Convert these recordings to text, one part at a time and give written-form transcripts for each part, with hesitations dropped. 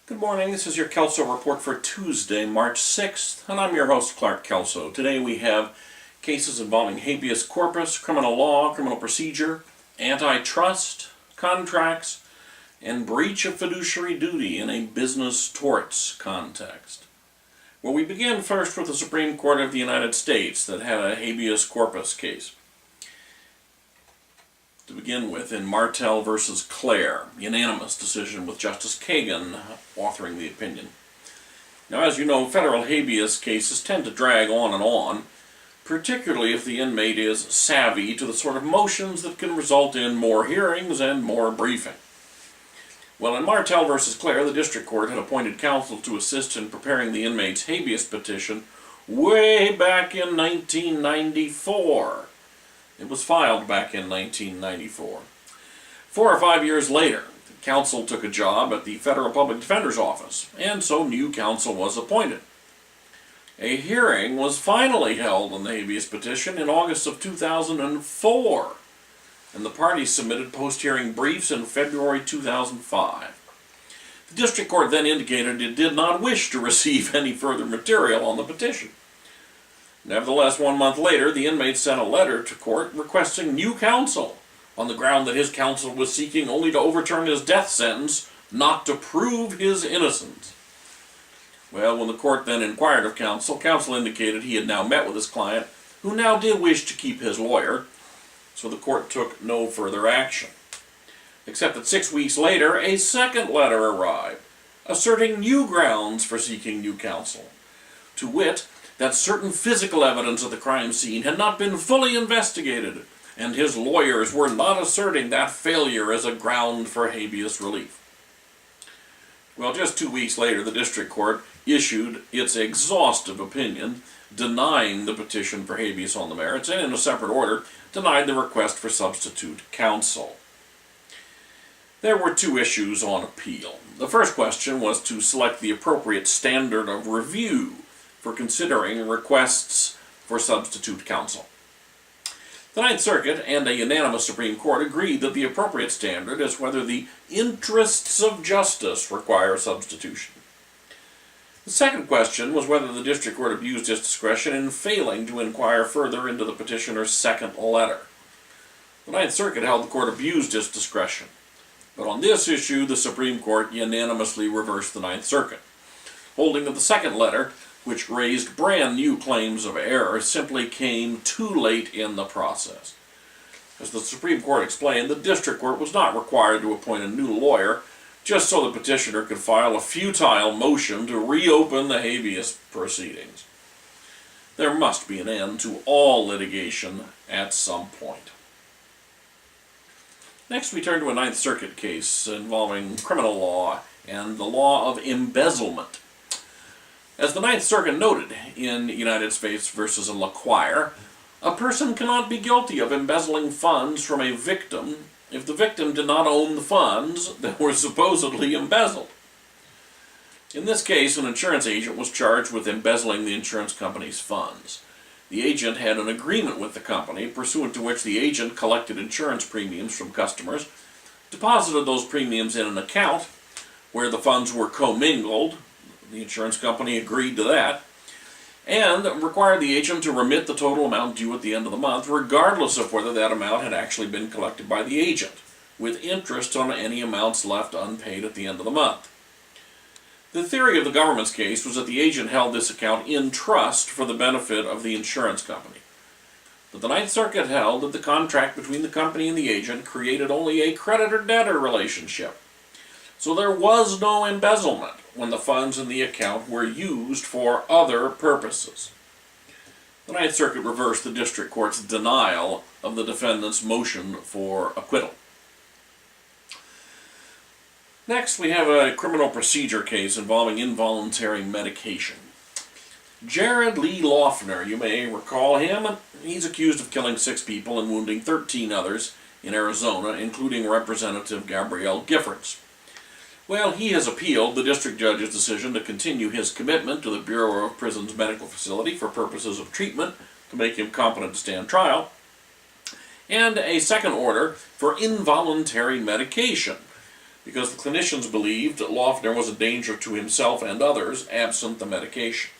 Good morning, this is your Kelso Report for Tuesday, March 6th, and I'm your host, Clark Kelso. Today we have cases involving habeas corpus, criminal law, criminal procedure, antitrust, contracts, and breach of fiduciary duty in a business torts context. Well, we begin first with the Supreme Court of the United States that had a habeas corpus case. To begin with, in Martel v. Clare, unanimous decision with Justice Kagan authoring the opinion. Now, as you know, federal habeas cases tend to drag on, particularly if the inmate is savvy to the sort of motions that can result in more hearings and more briefing. Well, in Martel v. Clare, the district court had appointed counsel to assist in preparing the inmate's habeas petition way back in 1994. It was filed back in 1994. 4 or 5 years later, counsel took a job at the Federal Public Defender's Office, and so new counsel was appointed. A hearing was finally held on the habeas petition in August of 2004, and the parties submitted post-hearing briefs in February 2005. The district court then indicated it did not wish to receive any further material on the petition. Nevertheless, 1 month later, the inmate sent a letter to court requesting new counsel on the ground that his counsel was seeking only to overturn his death sentence, not to prove his innocence. Well, when the court then inquired of counsel indicated he had now met with his client, who now did wish to keep his lawyer, so the court took no further action. Except that 6 weeks later, a second letter arrived, asserting new grounds for seeking new counsel. To wit, that certain physical evidence of the crime scene had not been fully investigated, and his lawyers were not asserting that failure as a ground for habeas relief. Well, just 2 weeks later, the district court issued its exhaustive opinion denying the petition for habeas on the merits, and in a separate order, denied the request for substitute counsel. There were 2 issues on appeal. The first question was to select the appropriate standard of review for considering requests for substitute counsel. The Ninth Circuit and a unanimous Supreme Court agreed that the appropriate standard is whether the interests of justice require substitution. The second question was whether the district court abused its discretion in failing to inquire further into the petitioner's second letter. The Ninth Circuit held the court abused its discretion, but on this issue the Supreme Court unanimously reversed the Ninth Circuit, holding that the second letter, which raised brand new claims of error, simply came too late in the process. As the Supreme Court explained, the district court was not required to appoint a new lawyer just so the petitioner could file a futile motion to reopen the habeas proceedings. There must be an end to all litigation at some point. Next, we turn to a Ninth Circuit case involving criminal law and the law of embezzlement. As the Ninth Circuit noted in United States v. LaQuire, a person cannot be guilty of embezzling funds from a victim if the victim did not own the funds that were supposedly embezzled. In this case, an insurance agent was charged with embezzling the insurance company's funds. The agent had an agreement with the company, pursuant to which the agent collected insurance premiums from customers, deposited those premiums in an account where the funds were commingled. The insurance company agreed to that, and required the agent to remit the total amount due at the end of the month, regardless of whether that amount had actually been collected by the agent, with interest on any amounts left unpaid at the end of the month. The theory of the government's case was that the agent held this account in trust for the benefit of the insurance company. But the Ninth Circuit held that the contract between the company and the agent created only a creditor-debtor relationship. So there was no embezzlement when the funds in the account were used for other purposes. The Ninth Circuit reversed the district court's denial of the defendant's motion for acquittal. Next, we have a criminal procedure case involving involuntary medication. Jared Lee Loeffner, you may recall him. He's accused of killing 6 people and wounding 13 others in Arizona, including Representative Gabrielle Giffords. Well, he has appealed the district judge's decision to continue his commitment to the Bureau of Prisons Medical Facility for purposes of treatment to make him competent to stand trial, and a second order for involuntary medication, because the clinicians believed Loeffner was a danger to himself and others absent the medication.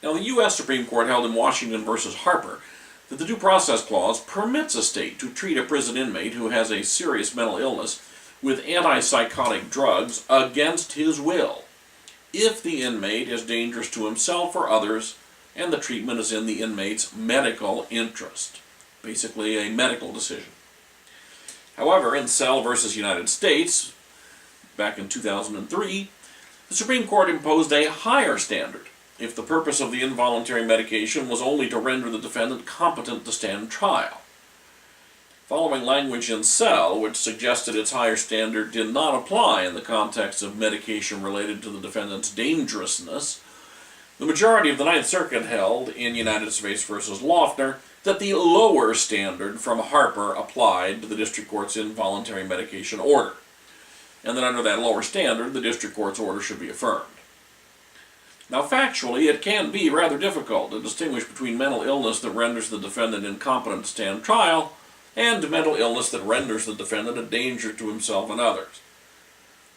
Now, the U.S. Supreme Court held in Washington versus Harper that the Due Process Clause permits a state to treat a prison inmate who has a serious mental illness with antipsychotic drugs against his will, if the inmate is dangerous to himself or others and the treatment is in the inmate's medical interest. Basically, a medical decision. However, in Sell versus United States, back in 2003, the Supreme Court imposed a higher standard if the purpose of the involuntary medication was only to render the defendant competent to stand trial. Following language in Sell, which suggested its higher standard did not apply in the context of medication related to the defendant's dangerousness, the majority of the Ninth Circuit held in United States versus Loeffner that the lower standard from Harper applied to the district court's involuntary medication order, and that under that lower standard, the district court's order should be affirmed. Now, factually, it can be rather difficult to distinguish between mental illness that renders the defendant incompetent to stand trial and mental illness that renders the defendant a danger to himself and others.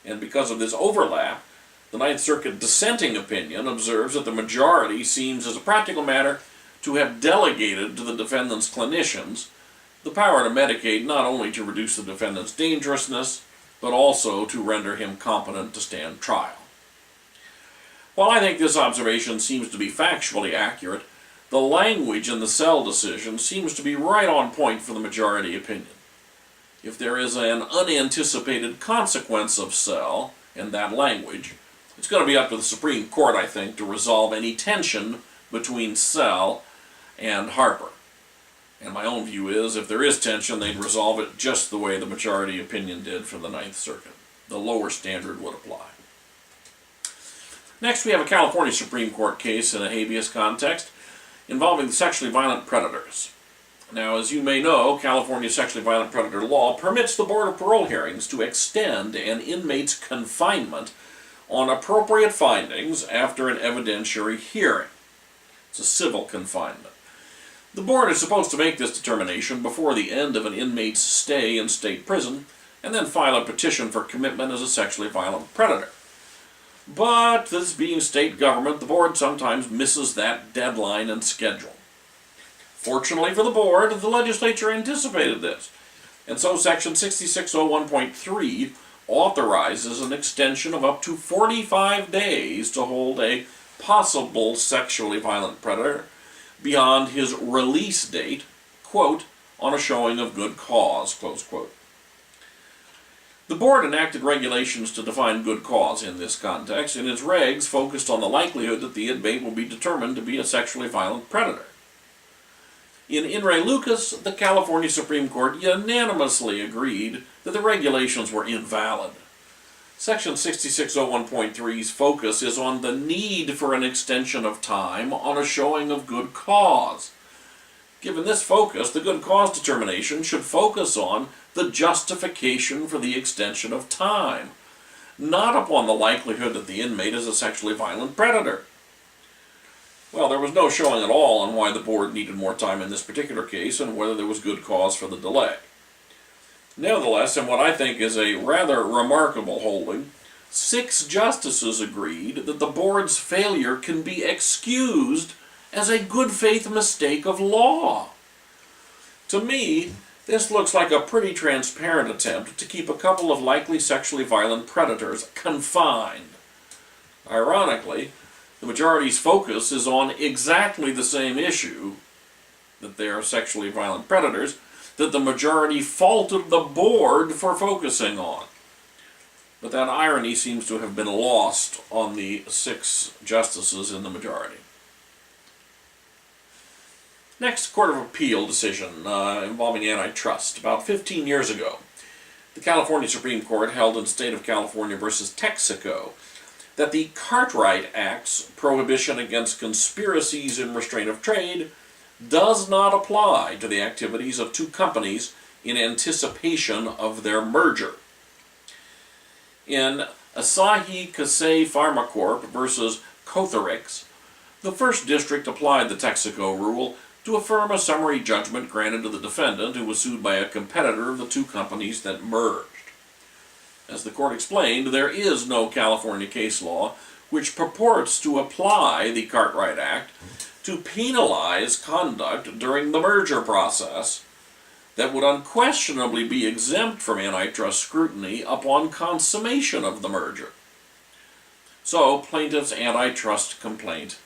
And because of this overlap, the Ninth Circuit dissenting opinion observes that the majority seems, as a practical matter, to have delegated to the defendant's clinicians the power to medicate not only to reduce the defendant's dangerousness, but also to render him competent to stand trial. While I think this observation seems to be factually accurate, the language in the Sell decision seems to be right on point for the majority opinion. If there is an unanticipated consequence of Sell in that language, it's going to be up to the Supreme Court, I think, to resolve any tension between Sell and Harper. And my own view is, if there is tension, they'd resolve it just the way the majority opinion did for the Ninth Circuit. The lower standard would apply. Next, we have a California Supreme Court case in a habeas context involving sexually violent predators. Now, as you may know, California sexually violent predator law permits the Board of Parole hearings to extend an inmate's confinement on appropriate findings after an evidentiary hearing. It's a civil confinement. The board is supposed to make this determination before the end of an inmate's stay in state prison and then file a petition for commitment as a sexually violent predator. But, this being state government, the board sometimes misses that deadline and schedule. Fortunately for the board, the legislature anticipated this, and so Section 6601.3 authorizes an extension of up to 45 days to hold a possible sexually violent predator beyond his release date, quote, on a showing of good cause, close quote. The board enacted regulations to define good cause in this context, and its regs focused on the likelihood that the inmate will be determined to be a sexually violent predator. In re Lucas, the California Supreme Court unanimously agreed that the regulations were invalid. Section 6601.3's focus is on the need for an extension of time on a showing of good cause. Given this focus, the good cause determination should focus on the justification for the extension of time, not upon the likelihood that the inmate is a sexually violent predator. Well, there was no showing at all on why the board needed more time in this particular case and whether there was good cause for the delay. Nevertheless, in what I think is a rather remarkable holding, 6 justices agreed that the board's failure can be excused as a good faith mistake of law. To me, this looks like a pretty transparent attempt to keep a couple of likely sexually violent predators confined. Ironically, the majority's focus is on exactly the same issue, that they are sexually violent predators, that the majority faulted the board for focusing on. But that irony seems to have been lost on the 6 justices in the majority. Next, Court of Appeal decision involving antitrust. About 15 years ago, the California Supreme Court held in State of California versus Texaco that the Cartwright Act's prohibition against conspiracies in restraint of trade does not apply to the activities of 2 companies in anticipation of their merger. In Asahi Kasei Pharmacorp versus Cotherix, the First District applied the Texaco rule to affirm a summary judgment granted to the defendant who was sued by a competitor of the 2 companies that merged. As the court explained, there is no California case law which purports to apply the Cartwright Act to penalize conduct during the merger process that would unquestionably be exempt from antitrust scrutiny upon consummation of the merger. So, plaintiff's antitrust complaint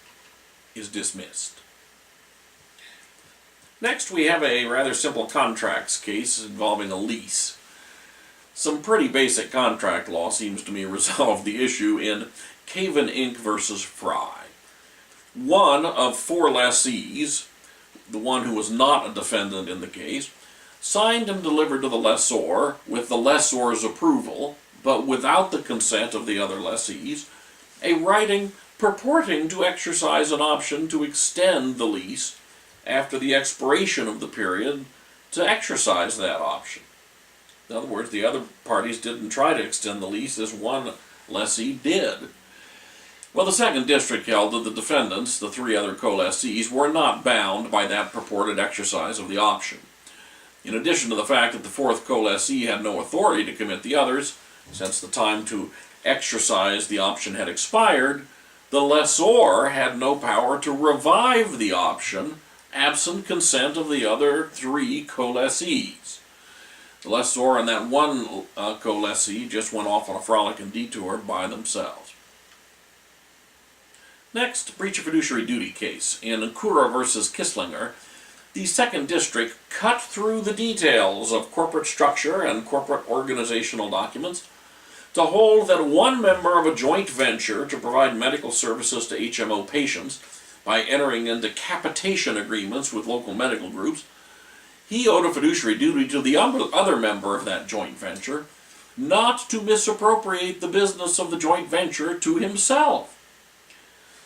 is dismissed. Next, we have a rather simple contracts case involving a lease. Some pretty basic contract law seems to me resolved the issue in Caven Inc. versus Fry. One of four lessees, the one who was not a defendant in the case, signed and delivered to the lessor with the lessor's approval, but without the consent of the other lessees, a writing purporting to exercise an option to extend the lease after the expiration of the period to exercise that option. In other words, the other parties didn't try to extend the lease, this one lessee did. Well, the second district held that the defendants, the three other co-lessees, were not bound by that purported exercise of the option. In addition to the fact that the fourth co-lessee had no authority to commit the others, since the time to exercise the option had expired, the lessor had no power to revive the option absent consent of the other three co-lessees. The lessor and that one co-lessee just went off on a frolic and detour by themselves. Next, breach of fiduciary duty case. In Kura versus Kisslinger, the second district cut through the details of corporate structure and corporate organizational documents to hold that one member of a joint venture to provide medical services to HMO patients by entering into capitation agreements with local medical groups, he owed a fiduciary duty to the other member of that joint venture not to misappropriate the business of the joint venture to himself.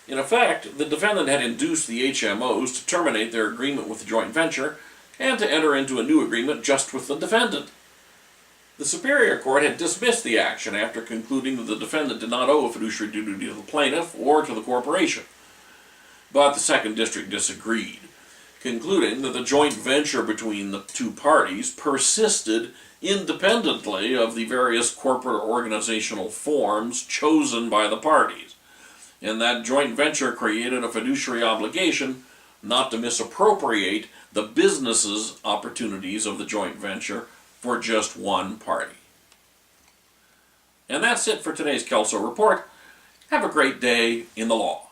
In effect, the defendant had induced the HMOs to terminate their agreement with the joint venture and to enter into a new agreement just with the defendant. The Superior Court had dismissed the action after concluding that the defendant did not owe a fiduciary duty to the plaintiff or to the corporation. But the second district disagreed, concluding that the joint venture between the two parties persisted independently of the various corporate organizational forms chosen by the parties, and that joint venture created a fiduciary obligation not to misappropriate the business's opportunities of the joint venture for just one party. And that's it for today's Kelso Report. Have a great day in the law.